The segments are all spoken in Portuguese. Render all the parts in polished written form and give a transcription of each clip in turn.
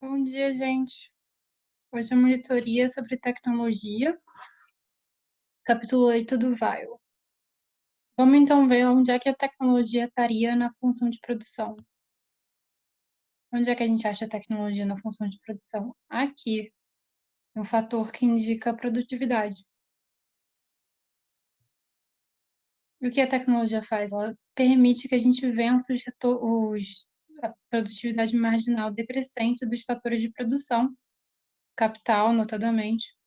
Bom dia, gente. Hoje é monitoria sobre tecnologia, capítulo 8 do VAIO. Vamos então ver onde é que a tecnologia estaria na função de produção. Onde é que a gente acha a tecnologia na função de produção? Aqui, no fator que indica a produtividade. E o que a tecnologia faz? Ela permite que a gente vença a produtividade marginal decrescente dos fatores de produção, capital, notadamente.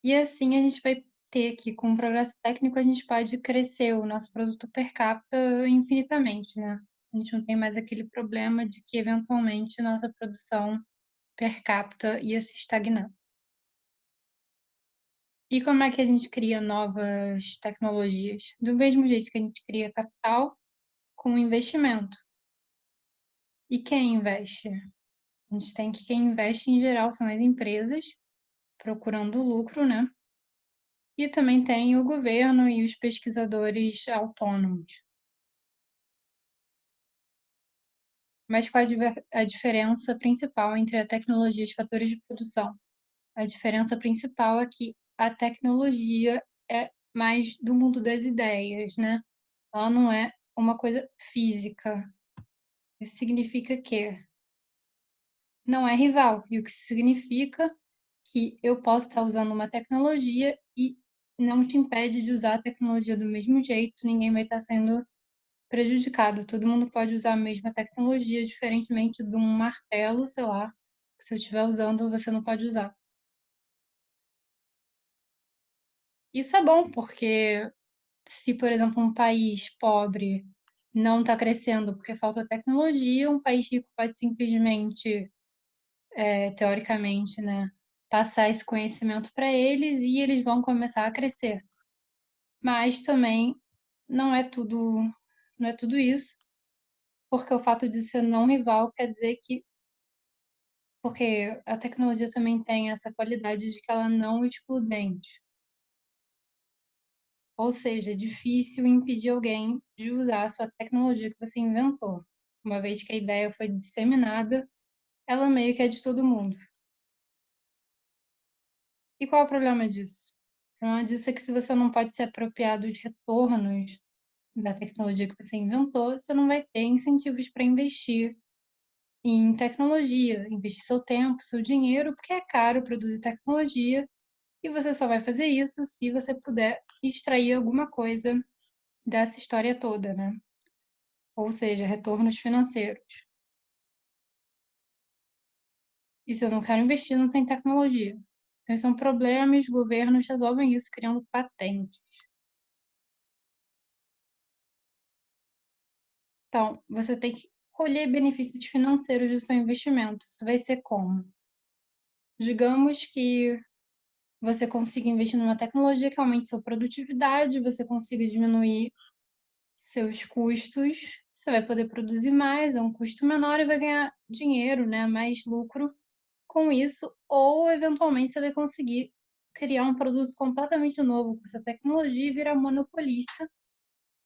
E assim a gente vai ter que, com o progresso técnico, a gente pode crescer o nosso produto per capita infinitamente, né? A gente não tem mais aquele problema de que, eventualmente, nossa produção per capita ia se estagnar. E como é que a gente cria novas tecnologias? Do mesmo jeito que a gente cria capital, com investimento. E quem investe? A gente tem que quem investe, em geral, são as empresas, procurando lucro, né? E também tem o governo e os pesquisadores autônomos. Mas qual a diferença principal entre a tecnologia e os fatores de produção? A diferença principal é que a tecnologia é mais do mundo das ideias, né? Ela não é uma coisa física. Isso significa que não é rival. E o que significa que eu posso estar usando uma tecnologia e não te impede de usar a tecnologia do mesmo jeito, ninguém vai estar sendo prejudicado. Todo mundo pode usar a mesma tecnologia, diferentemente de um martelo, sei lá, que se eu estiver usando, você não pode usar. Isso é bom, porque se, por exemplo, um país pobre não está crescendo porque falta tecnologia, um país rico pode simplesmente, teoricamente, né, passar esse conhecimento para eles e eles vão começar a crescer. Mas também não é tudo, não é tudo isso, porque o fato de ser não rival quer dizer que porque a tecnologia também tem essa qualidade de que ela não é excludente. Ou seja, é difícil impedir alguém de usar a sua tecnologia que você inventou. Uma vez que a ideia foi disseminada, ela meio que é de todo mundo. E qual é o problema disso? O problema disso é que se você não pode se apropriar dos retornos da tecnologia que você inventou, você não vai ter incentivos para investir em tecnologia, investir seu tempo, seu dinheiro, porque é caro produzir tecnologia. E você só vai fazer isso se você puder extrair alguma coisa dessa história toda, né? Ou seja, retornos financeiros. E se eu não quero investir, não tem tecnologia. Então, isso é um problema e os governos resolvem isso criando patentes. Então, você tem que colher benefícios financeiros do seu investimento. Isso vai ser como? Digamos que você consiga investir numa tecnologia que aumente sua produtividade, você consiga diminuir seus custos, você vai poder produzir mais, é um custo menor e vai ganhar dinheiro, né, mais lucro com isso, ou eventualmente você vai conseguir criar um produto completamente novo com essa tecnologia e virar monopolista.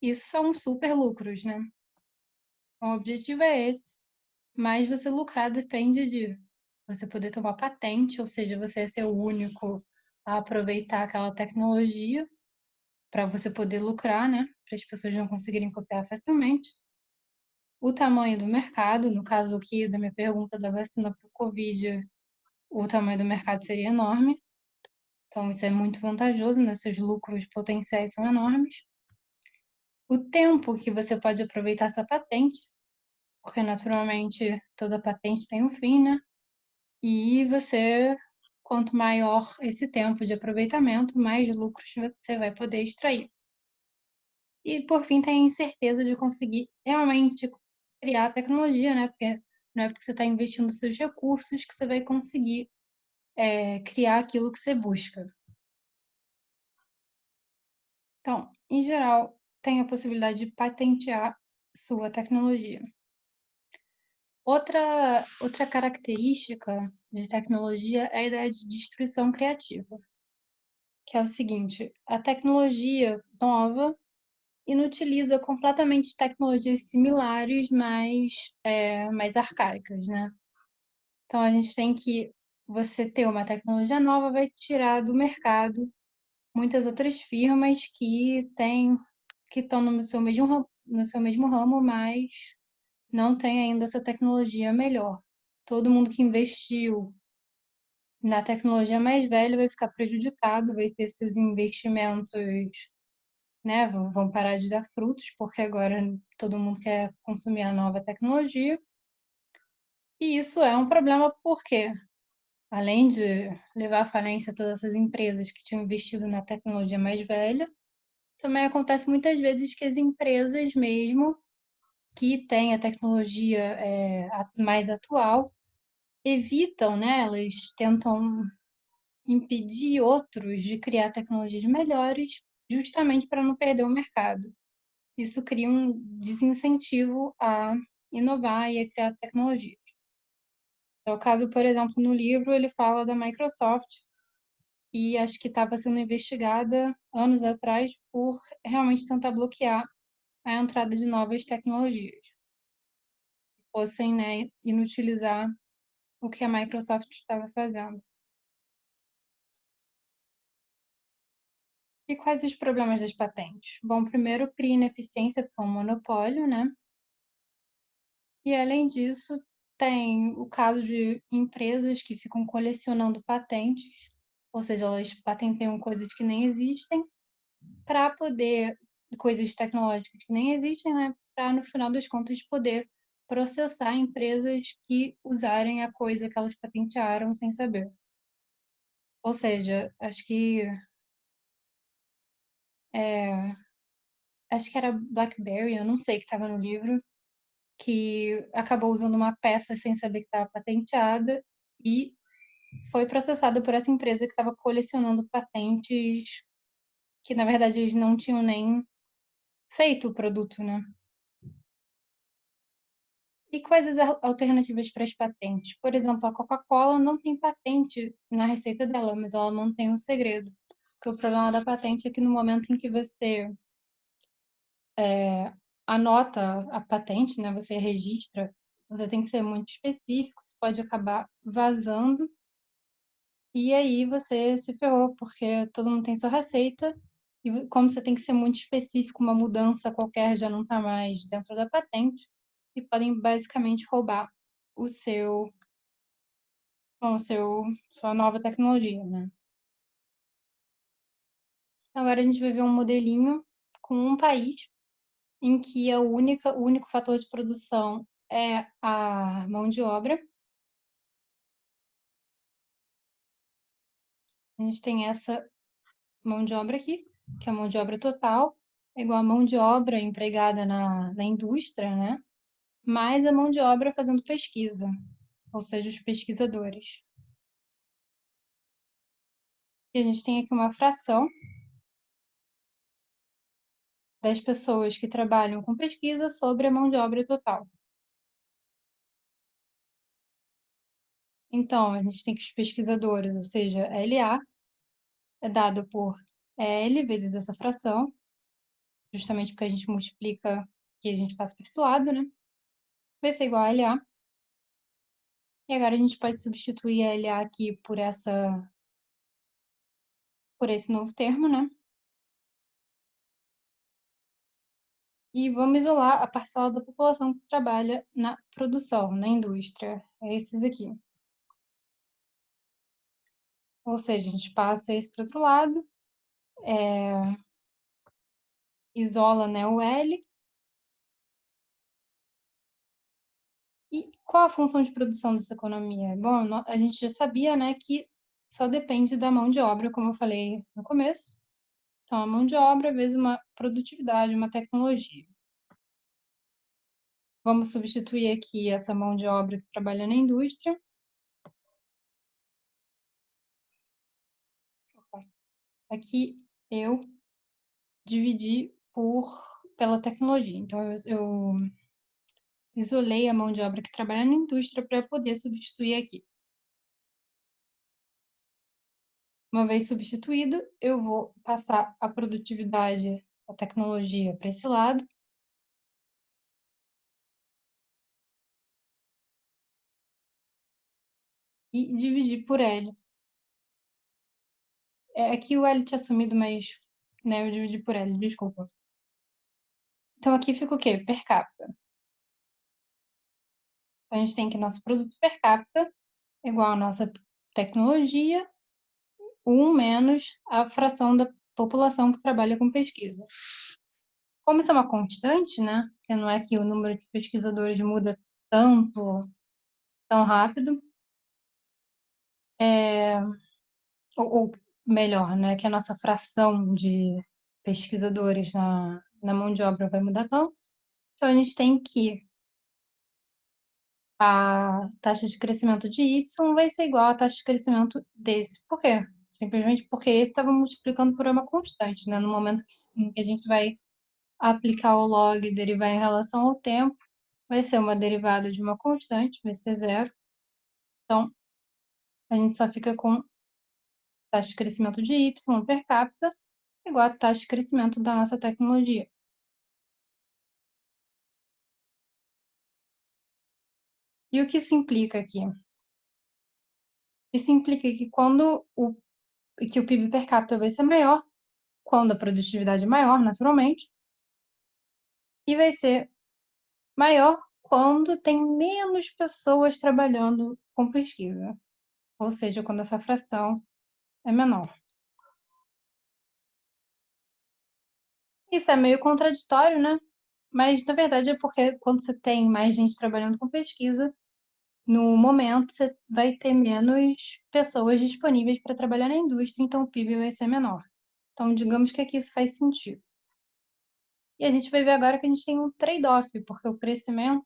Isso são super lucros, né? O objetivo é esse, mas você lucrar depende de você poder tomar patente, ou seja, você ser o único a aproveitar aquela tecnologia para você poder lucrar, né? Para as pessoas não conseguirem copiar facilmente. O tamanho do mercado, no caso aqui da minha pergunta da vacina para o Covid, o tamanho do mercado seria enorme. Então, isso é muito vantajoso, né? Seus lucros potenciais são enormes. O tempo que você pode aproveitar essa patente, porque naturalmente toda patente tem um fim, né? E você, quanto maior esse tempo de aproveitamento, mais lucros você vai poder extrair. E, por fim, tem a incerteza de conseguir realmente criar a tecnologia, né? Porque não é porque você está investindo seus recursos que você vai conseguir criar aquilo que você busca. Então, em geral, tem a possibilidade de patentear sua tecnologia. Outra característica de tecnologia é a ideia de destruição criativa, que é o seguinte: a tecnologia nova inutiliza completamente tecnologias similares, mais arcaicas, né? Então, a gente tem que você ter uma tecnologia nova vai tirar do mercado muitas outras firmas que estão no seu mesmo ramo, mas não tem ainda essa tecnologia melhor. Todo mundo que investiu na tecnologia mais velha vai ficar prejudicado, vai ter seus investimentos, né, vão parar de dar frutos, porque agora todo mundo quer consumir a nova tecnologia. E isso é um problema porque, além de levar à falência todas essas empresas que tinham investido na tecnologia mais velha, também acontece muitas vezes que as empresas mesmo que têm a tecnologia mais atual evitam, né? Elas tentam impedir outros de criar tecnologias melhores, justamente para não perder o mercado. Isso cria um desincentivo a inovar e a criar tecnologia. É o caso, por exemplo, no livro ele fala da Microsoft e acho que estava sendo investigada anos atrás por realmente tentar bloquear a entrada de novas tecnologias, fossem, né, inutilizar o que a Microsoft estava fazendo. E quais os problemas das patentes? Bom, primeiro, cria ineficiência porque é um monopólio, né? E, além disso, tem o caso de empresas que ficam colecionando patentes, ou seja, elas patenteiam coisas que nem existem, para poder, coisas tecnológicas que nem existem, né? Para, no final das contas, poder processar empresas que usarem a coisa que elas patentearam sem saber. Ou seja, é, acho que era BlackBerry, eu não sei, que estava no livro, que acabou usando uma peça sem saber que estava patenteada e foi processada por essa empresa que estava colecionando patentes que, na verdade, eles não tinham nem feito o produto, né? E quais as alternativas para as patentes? Por exemplo, a Coca-Cola não tem patente na receita dela, mas ela mantém um segredo. Porque o problema da patente é que no momento em que você anota a patente, né, você registra, você tem que ser muito específico, você pode acabar vazando e aí você se ferrou, porque todo mundo tem sua receita e como você tem que ser muito específico, uma mudança qualquer já não está mais dentro da patente e podem basicamente roubar o seu, bom, sua nova tecnologia, né? Agora a gente vai ver um modelinho com um país em que o único fator de produção é a mão de obra. A gente tem essa mão de obra aqui, que é a mão de obra total, é igual a mão de obra empregada na indústria, né? Mais a mão de obra fazendo pesquisa, ou seja, os pesquisadores. E a gente tem aqui uma fração das pessoas que trabalham com pesquisa sobre a mão de obra total. Então, a gente tem que os pesquisadores, ou seja, LA, é dado por L vezes essa fração, justamente porque a gente multiplica e a gente passa para esse lado, né? Vai ser igual a LA. E agora a gente pode substituir a LA aqui por esse novo termo, né? E vamos isolar a parcela da população que trabalha na produção, na indústria. É esses aqui. Ou seja, a gente passa esse para outro lado, isola, né, o L. E qual a função de produção dessa economia? Bom, a gente já sabia, né, que só depende da mão de obra, como eu falei no começo. Então, a mão de obra vezes uma produtividade, uma tecnologia. Vamos substituir aqui essa mão de obra que trabalha na indústria. Aqui eu dividi pela tecnologia. Então, eu isolei a mão de obra que trabalha na indústria para poder substituir aqui. Uma vez substituído, eu vou passar a produtividade a tecnologia para esse lado e dividir por L. Aqui o L tinha sumido, mas, né, eu dividi por L, desculpa. Então aqui fica o quê? Per capita. Então a gente tem que nosso produto per capita é igual a nossa tecnologia, 1 menos a fração da população que trabalha com pesquisa. Como isso é uma constante, né, porque não é que o número de pesquisadores muda tanto, tão rápido, ou melhor, né, que a nossa fração de pesquisadores na mão de obra vai mudar tanto, então a gente tem que a taxa de crescimento de Y vai ser igual à taxa de crescimento desse. Por quê? Simplesmente porque esse estava multiplicando por uma constante, né? No momento em que a gente vai aplicar o log e derivar em relação ao tempo, vai ser uma derivada de uma constante, vai ser zero. Então, a gente só fica com taxa de crescimento de Y per capita igual a taxa de crescimento da nossa tecnologia. E o que isso implica aqui? Isso implica que o PIB per capita vai ser maior quando a produtividade é maior, naturalmente, e vai ser maior quando tem menos pessoas trabalhando com pesquisa, ou seja, quando essa fração é menor. Isso é meio contraditório, né? Mas na verdade é porque quando você tem mais gente trabalhando com pesquisa, no momento você vai ter menos pessoas disponíveis para trabalhar na indústria, então o PIB vai ser menor. Então, digamos que aqui isso faz sentido. E a gente vai ver agora que a gente tem um trade-off, porque o crescimento,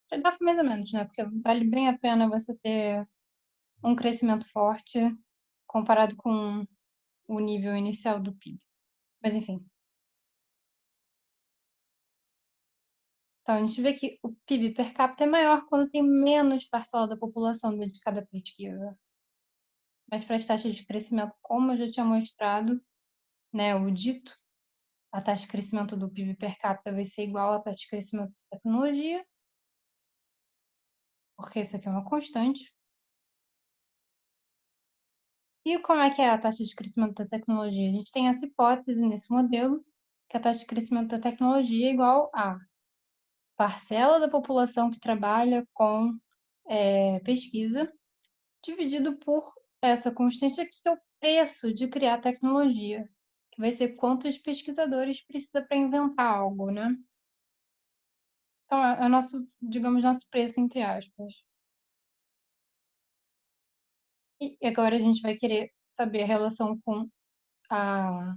trade-off mais ou menos, né? Porque vale bem a pena você ter um crescimento forte comparado com o nível inicial do PIB. Mas enfim. Então, a gente vê que o PIB per capita é maior quando tem menos parcela da população dedicada à pesquisa. Mas para as taxas de crescimento, como eu já tinha mostrado, né, o dito, a taxa de crescimento do PIB per capita vai ser igual à taxa de crescimento da tecnologia, porque isso aqui é uma constante. E como é que é a taxa de crescimento da tecnologia? A gente tem essa hipótese nesse modelo, que a taxa de crescimento da tecnologia é igual a parcela da população que trabalha com pesquisa, dividido por essa constante aqui, que é o preço de criar tecnologia, que vai ser quantos pesquisadores precisa para inventar algo, né? Então, é o nosso, digamos, nosso preço, entre aspas. E agora a gente vai querer saber a relação com a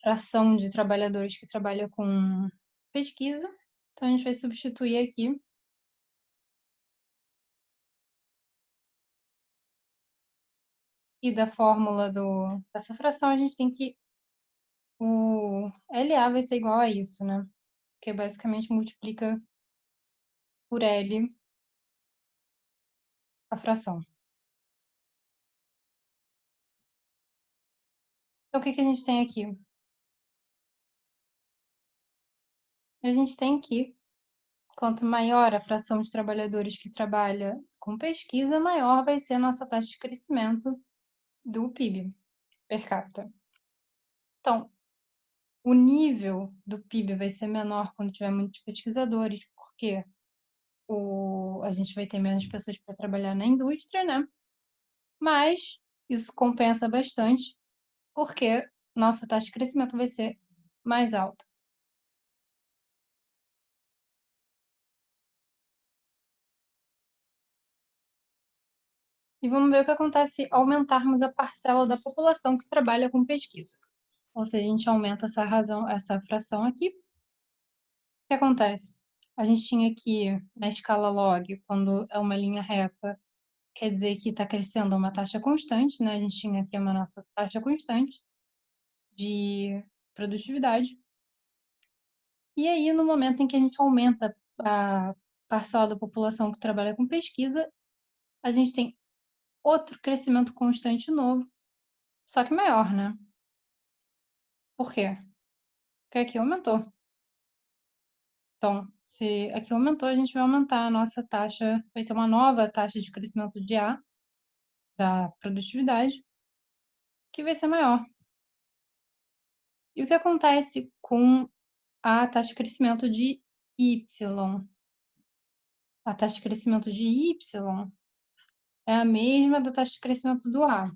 fração de trabalhadores que trabalha com pesquisa. Então, a gente vai substituir aqui. E da fórmula dessa fração, a gente tem que o LA vai ser igual a isso, né? Que basicamente multiplica por L a fração. Então, o que que a gente tem aqui? A gente tem que, quanto maior a fração de trabalhadores que trabalha com pesquisa, maior vai ser a nossa taxa de crescimento do PIB per capita. Então, o nível do PIB vai ser menor quando tiver muitos pesquisadores, porque a gente vai ter menos pessoas para trabalhar na indústria, né? Mas isso compensa bastante, porque nossa taxa de crescimento vai ser mais alta. E vamos ver o que acontece se aumentarmos a parcela da população que trabalha com pesquisa. Ou seja, a gente aumenta essa fração aqui. O que acontece? A gente tinha aqui na escala log, quando é uma linha reta, quer dizer que está crescendo a uma taxa constante, né? A gente tinha aqui uma nossa taxa constante de produtividade. E aí, no momento em que a gente aumenta a parcela da população que trabalha com pesquisa, a gente tem outro crescimento constante novo, só que maior, né? Por quê? porque aqui aumentou. Então, se aqui aumentou, a gente vai aumentar a nossa taxa, vai ter uma nova taxa de crescimento de A, da produtividade, que vai ser maior. E o que acontece com a taxa de crescimento de Y? A taxa de crescimento de Y é a mesma da taxa de crescimento do A.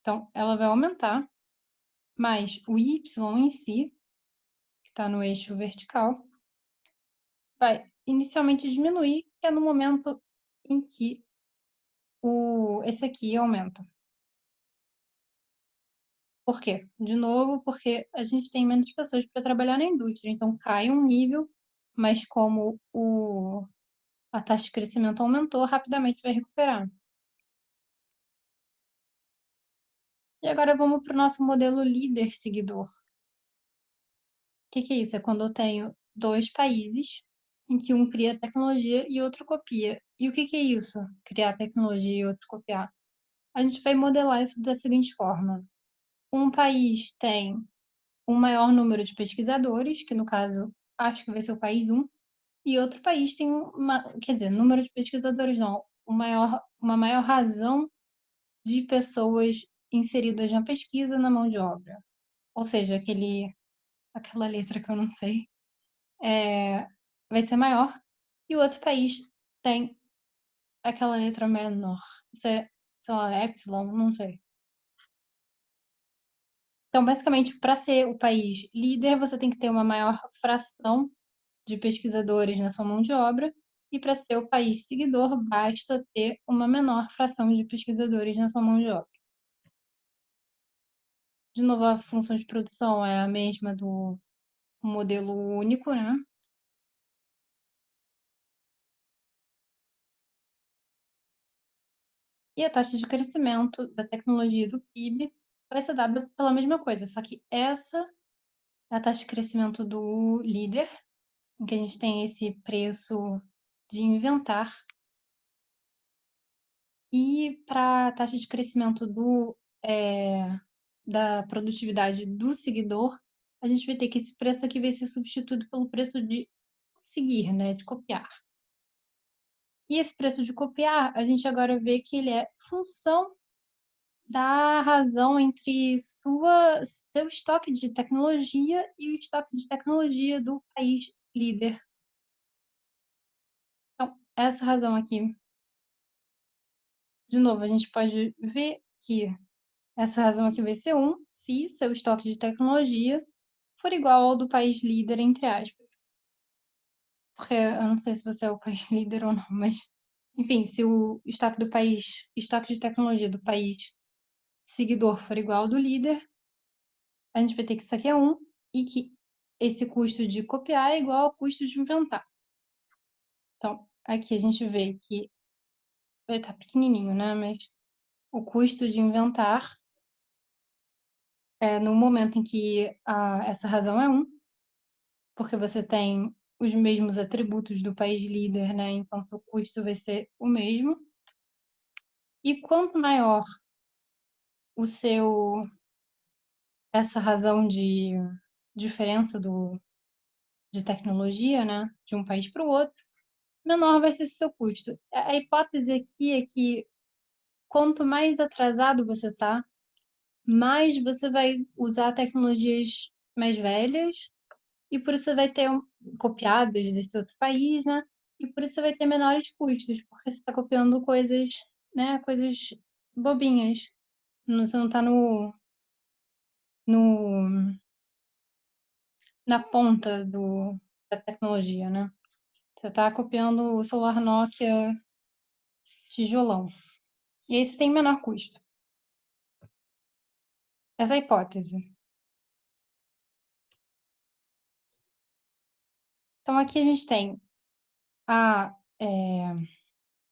Então, ela vai aumentar, mas o Y em si, que está no eixo vertical, vai inicialmente diminuir, que é no momento em que esse aqui aumenta. Por quê? De novo, porque a gente tem menos pessoas para trabalhar na indústria, então cai um nível, mas como a taxa de crescimento aumentou, rapidamente vai recuperar. E agora vamos para o nosso modelo líder-seguidor. O que é isso? É quando eu tenho dois países em que um cria tecnologia e outro copia. E o que é isso? Criar tecnologia e outro copiar. A gente vai modelar isso da seguinte forma. Um país tem um maior número de pesquisadores, que no caso acho que vai ser o país 1, e outro país tem quer dizer, número de pesquisadores não, uma maior razão de pessoas inseridas na pesquisa na mão de obra. Ou seja, aquela letra que eu não sei, vai ser maior, e o outro país tem aquela letra menor. Isso é, sei lá, epsilon, não sei. Então, basicamente, para ser o país líder, você tem que ter uma maior fração de pesquisadores na sua mão de obra, e para ser o país seguidor, basta ter uma menor fração de pesquisadores na sua mão de obra. De novo, a função de produção é a mesma do modelo único, né? E a taxa de crescimento da tecnologia do PIB vai ser dada pela mesma coisa, só que essa é a taxa de crescimento do líder, em que a gente tem esse preço de inventar. E para a taxa de crescimento da produtividade do seguidor, a gente vai ter que esse preço aqui vai ser substituído pelo preço de seguir, né, de copiar. E esse preço de copiar, a gente agora vê que ele é função da razão entre seu estoque de tecnologia e o estoque de tecnologia do país líder. Então, essa razão aqui, de novo, a gente pode ver que essa razão aqui vai ser 1 se seu estoque de tecnologia for igual ao do país líder, entre aspas. Porque eu não sei se você é o país líder ou não, mas enfim, se o estoque de tecnologia do país seguidor for igual ao do líder, a gente vai ter que isso aqui é 1 e que esse custo de copiar é igual ao custo de inventar. Então, aqui a gente vê que vai estar pequenininho, né? Mas o custo de inventar é no momento em que essa razão é 1, porque você tem os mesmos atributos do país líder, né? Então, seu custo vai ser o mesmo. E quanto maior essa razão de diferença de tecnologia, né, de um país para o outro, menor vai ser seu custo. A hipótese aqui é que quanto mais atrasado você está, mais você vai usar tecnologias mais velhas e por isso você vai ter copiadas desse outro país, né? E por isso você vai ter menores custos, porque você está copiando coisas, né, coisas bobinhas. Você não está no, na ponta da tecnologia, né? Você está copiando o celular Nokia tijolão. E aí você tem menor custo. Essa é a hipótese. Então, aqui a gente tem a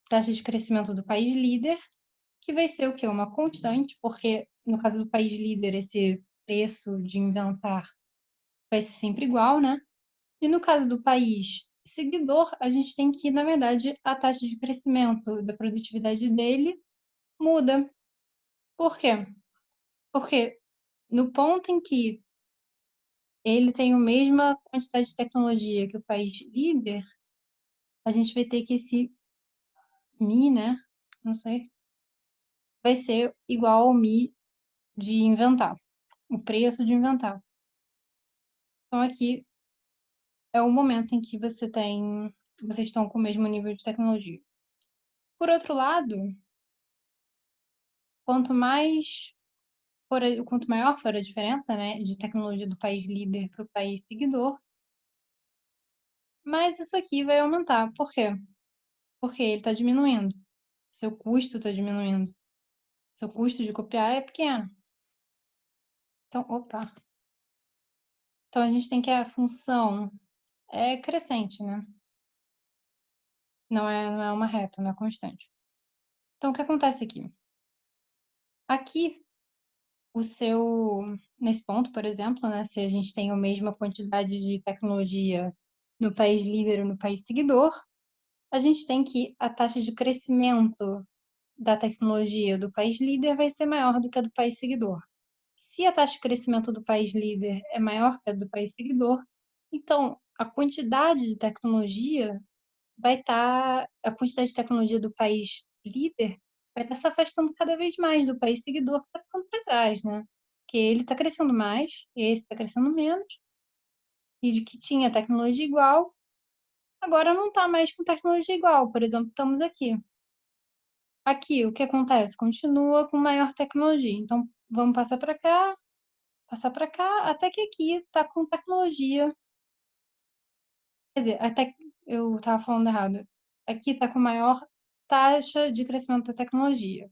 taxa de crescimento do país líder, que vai ser o quê? Uma constante, porque no caso do país líder, esse preço de inventar vai ser sempre igual, né? E no caso do país seguidor, a gente tem que, na verdade, a taxa de crescimento da produtividade dele muda. Por quê? Porque no ponto em que ele tem a mesma quantidade de tecnologia que o país líder, a gente vai ter que esse Mi, né? Não sei, vai ser igual ao Mi de inventar, o preço de inventar. Então, aqui é o momento em que vocês estão com o mesmo nível de tecnologia. Por outro lado, quanto maior for a diferença, né, de tecnologia do país líder para o país seguidor, mais isso aqui vai aumentar. Por quê? Porque ele está diminuindo. Seu custo está diminuindo. Seu custo de copiar é pequeno. Então, opa. Então, a gente tem que a função é crescente, né? Não é uma reta, não é constante. Então, o que acontece aqui? Aqui, nesse ponto, por exemplo, né, se a gente tem a mesma quantidade de tecnologia no país líder ou no país seguidor, a gente tem que a taxa de crescimento da tecnologia do país líder vai ser maior do que a do país seguidor. Se a taxa de crescimento do país líder é maior que a do país seguidor, então a quantidade de tecnologia a quantidade de tecnologia do país líder vai estar se afastando cada vez mais do país seguidor, que está ficando para trás, né? Porque ele está crescendo mais, esse está crescendo menos, e de que tinha tecnologia igual, agora não está mais com tecnologia igual. Por exemplo, estamos aqui. Aqui, o que acontece? Continua com maior tecnologia. Então, vamos passar para cá, até que aqui está com tecnologia. Quer dizer, até que eu estava falando errado. Aqui está com maior taxa de crescimento da tecnologia.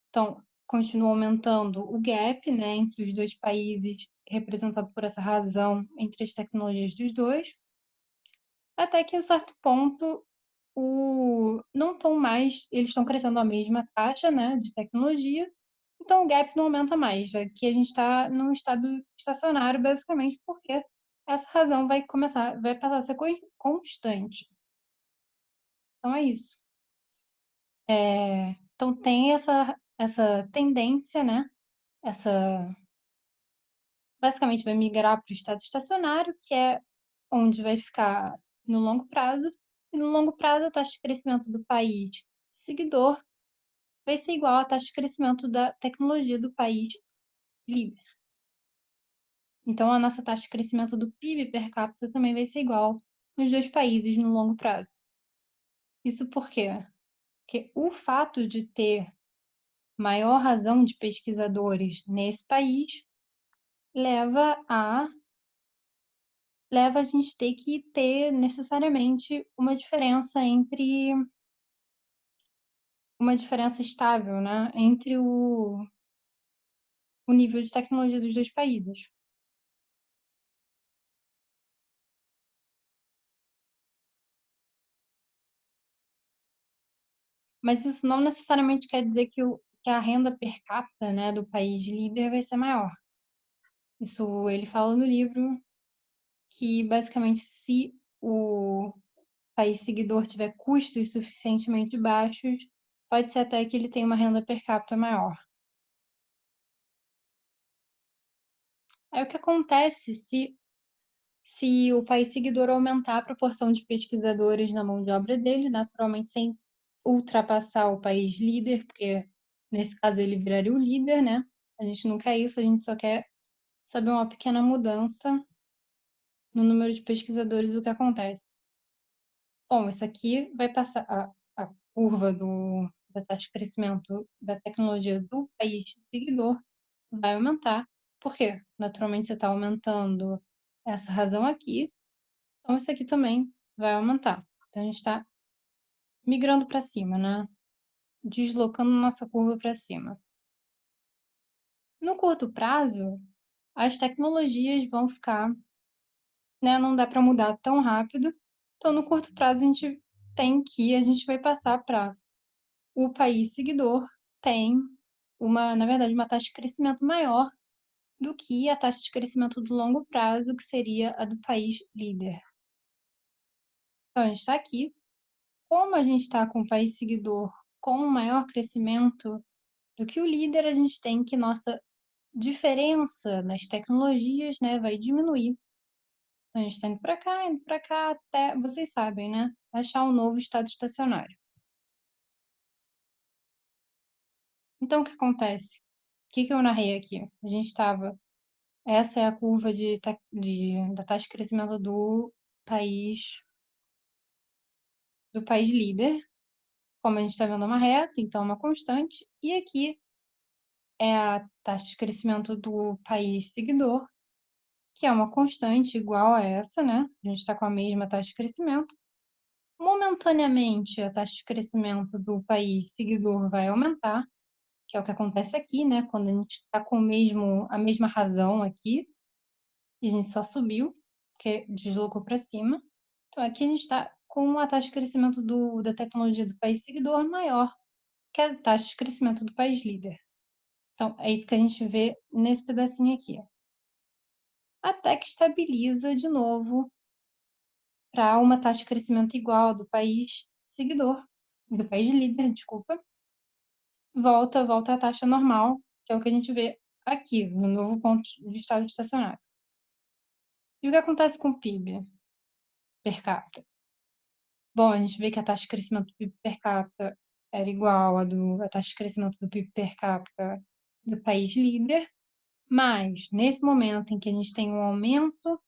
Então, continua aumentando o gap, né, entre os dois países, representado por essa razão entre as tecnologias dos dois, até que, em um certo ponto, não estão mais, eles estão crescendo a mesma taxa, né, de tecnologia, então o gap não aumenta mais. Aqui a gente está num estado estacionário, basicamente, porque essa razão vai passar a ser constante. Então é isso. Então tem essa tendência, né? Basicamente vai migrar para o estado estacionário, que é onde vai ficar no longo prazo, e no longo prazo a taxa de crescimento do país seguidor vai ser igual à taxa de crescimento da tecnologia do país líder. Então, a nossa taxa de crescimento do PIB per capita também vai ser igual nos dois países no longo prazo. Isso por quê? Porque o fato de ter maior razão de pesquisadores nesse país leva a gente ter que ter necessariamente uma diferença estável, né, entre o nível de tecnologia dos dois países. Mas isso não necessariamente quer dizer que a renda per capita, né, do país líder vai ser maior. Isso ele fala no livro que, basicamente, se o país seguidor tiver custos suficientemente baixos, pode ser até que ele tenha uma renda per capita maior. Aí o que acontece se o país seguidor aumentar a proporção de pesquisadores na mão de obra dele, naturalmente sem ultrapassar o país líder, porque nesse caso ele viraria o líder, né? A gente não quer isso, a gente só quer saber uma pequena mudança no número de pesquisadores, o que acontece. Bom, isso aqui vai passar a curva da taxa de crescimento da tecnologia do país seguidor vai aumentar. Por quê? Naturalmente você está aumentando essa razão aqui, então isso aqui também vai aumentar. Então a gente está migrando para cima, né? Deslocando nossa curva para cima. No curto prazo, as tecnologias vão ficar, né? Não dá para mudar tão rápido. Então, no curto prazo, a gente vai passar para o país seguidor tem na verdade, uma taxa de crescimento maior do que a taxa de crescimento do longo prazo, que seria a do país líder. Então, a gente está aqui. Como a gente está com o país seguidor com um maior crescimento do que o líder, a gente tem que nossa diferença nas tecnologias, né, vai diminuir. A gente está indo para cá, até, vocês sabem, né? Achar um novo estado estacionário. Então, o que acontece? O que eu narrei aqui? A gente estava. Essa é a curva da taxa de crescimento país, do país líder. Como a gente está vendo, é uma reta, então é uma constante. E aqui é a taxa de crescimento do país seguidor, que é uma constante igual a essa, né? A gente está com a mesma taxa de crescimento. Momentaneamente, a taxa de crescimento do país seguidor vai aumentar, que é o que acontece aqui, né? Quando a gente está com a mesma razão aqui, e a gente só subiu, porque deslocou para cima. Então, aqui a gente está com uma taxa de crescimento da tecnologia do país seguidor maior que a taxa de crescimento do país líder. Então, é isso que a gente vê nesse pedacinho aqui. Até que estabiliza de novo para uma taxa de crescimento igual do país seguidor, do país líder, desculpa. Volta à taxa normal, que é o que a gente vê aqui, no novo ponto de estado estacionário. E o que acontece com o PIB per capita? Bom, a gente vê que a taxa de crescimento do PIB per capita era igual à taxa de crescimento do PIB per capita do país líder, mas nesse momento em que a gente tem um aumento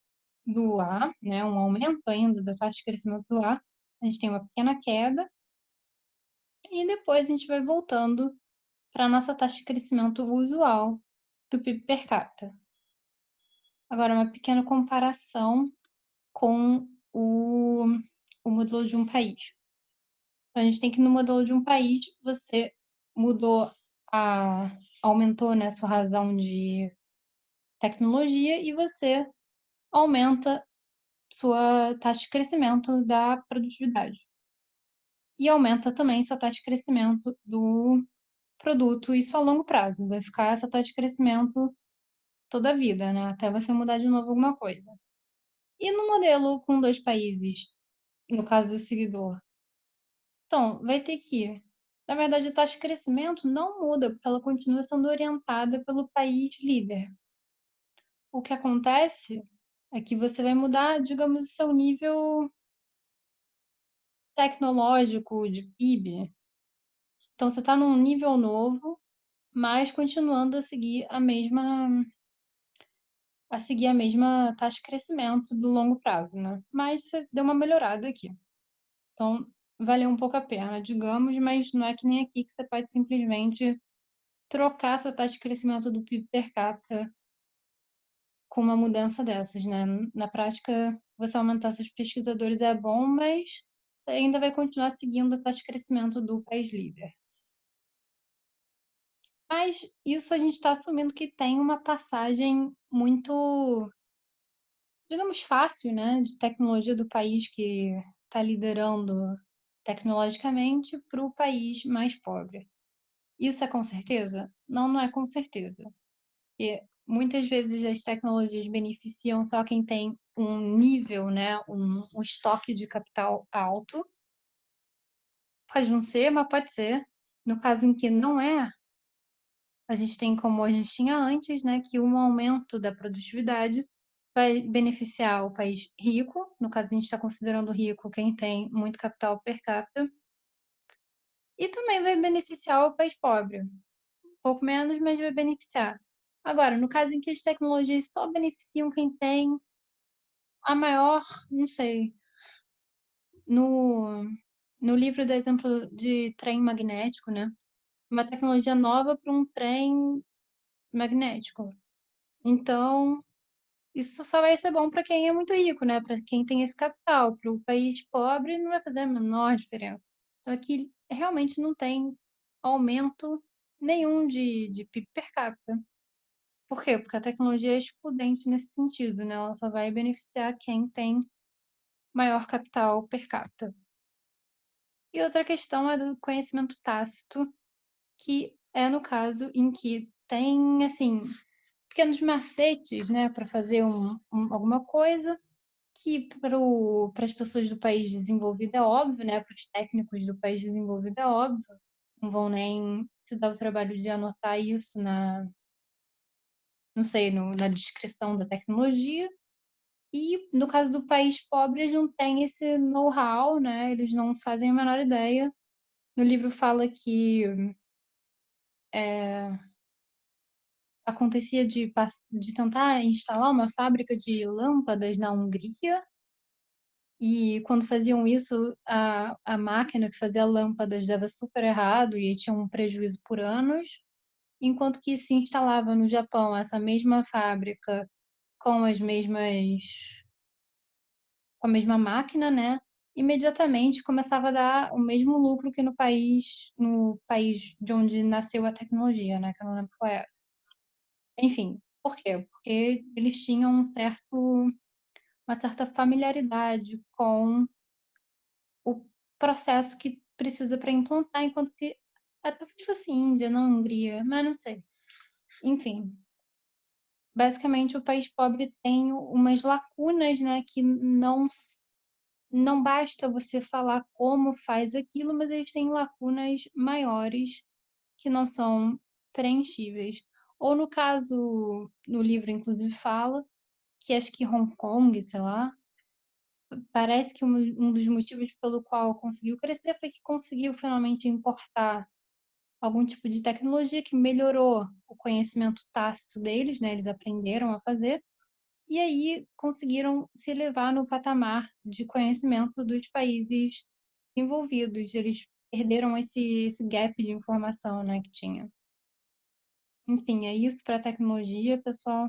do A, né, um aumento ainda da taxa de crescimento do A, a gente tem uma pequena queda e depois a gente vai voltando para a nossa taxa de crescimento usual do PIB per capita. Agora, uma pequena comparação com o modelo de um país. Então, a gente tem que, no modelo de um país, você aumentou, né, sua razão de tecnologia e você aumenta sua taxa de crescimento da produtividade. E aumenta também sua taxa de crescimento do produto, isso a longo prazo. Vai ficar essa taxa de crescimento toda a vida, né? Até você mudar de novo alguma coisa. E no modelo com dois países, no caso do seguidor, então vai ter que, na verdade, a taxa de crescimento não muda, porque ela continua sendo orientada pelo país líder. O que acontece é que você vai mudar, digamos, o seu nível tecnológico de PIB. Então você está num nível novo, mas continuando a seguir a mesma taxa de crescimento do longo prazo, né? Mas você deu uma melhorada aqui. Então, valeu um pouco a pena, digamos, mas não é que nem aqui que você pode simplesmente trocar essa taxa de crescimento do PIB per capita com uma mudança dessas, né? Na prática, você aumentar seus pesquisadores é bom, mas você ainda vai continuar seguindo a taxa de crescimento do país líder. Mas isso a gente está assumindo que tem uma passagem muito, digamos, fácil, né, de tecnologia do país que está liderando tecnologicamente para o país mais pobre. Isso é com certeza? Não, não é com certeza. Porque muitas vezes as tecnologias beneficiam só quem tem um nível, né, um estoque de capital alto. Pode não ser, mas pode ser. No caso em que não é, a gente tem como a gente tinha antes, né, que um aumento da produtividade vai beneficiar o país rico, no caso a gente está considerando rico quem tem muito capital per capita, e também vai beneficiar o país pobre, um pouco menos, mas vai beneficiar. Agora, no caso em que as tecnologias só beneficiam quem tem a maior, não sei, no, no livro do exemplo de trem magnético, né? Uma tecnologia nova para um trem magnético. Então, isso só vai ser bom para quem é muito rico, né? Para quem tem esse capital. Para o país pobre não vai fazer a menor diferença. Então aqui realmente não tem aumento nenhum de PIB per capita. Por quê? Porque a tecnologia é excludente nesse sentido, né? Ela só vai beneficiar quem tem maior capital per capita. E outra questão é do conhecimento tácito, que é no caso em que tem, assim, pequenos macetes, né, para fazer alguma coisa que para as pessoas do país desenvolvido é óbvio, né, para os técnicos do país desenvolvido é óbvio, não vão nem se dar o trabalho de anotar isso não sei, na descrição da tecnologia. E no caso do país pobre, eles não têm esse know-how, né, eles não fazem a menor ideia. No livro fala que, acontecia de tentar instalar uma fábrica de lâmpadas na Hungria, e quando faziam isso, a máquina que fazia lâmpadas dava super errado e tinha um prejuízo por anos, enquanto que se instalava no Japão essa mesma fábrica com as mesmas com a mesma máquina, né, imediatamente começava a dar o mesmo lucro que no país de onde nasceu a tecnologia, né, que eu não lembro qual era. Enfim, por quê? Porque eles tinham uma certa familiaridade com o processo que precisa para implantar, enquanto que talvez fosse Índia, não Hungria, mas não sei. Enfim, basicamente o país pobre tem umas lacunas, né, que não basta você falar como faz aquilo, mas eles têm lacunas maiores que não são preenchíveis. Ou no caso, no livro inclusive fala que acho que Hong Kong, sei lá, parece que um dos motivos pelo qual conseguiu crescer foi que conseguiu finalmente importar algum tipo de tecnologia que melhorou o conhecimento tácito deles, né, eles aprenderam a fazer, e aí conseguiram se elevar no patamar de conhecimento dos países desenvolvidos. Eles perderam esse gap de informação, né, que tinha. Enfim, é isso para a tecnologia, pessoal.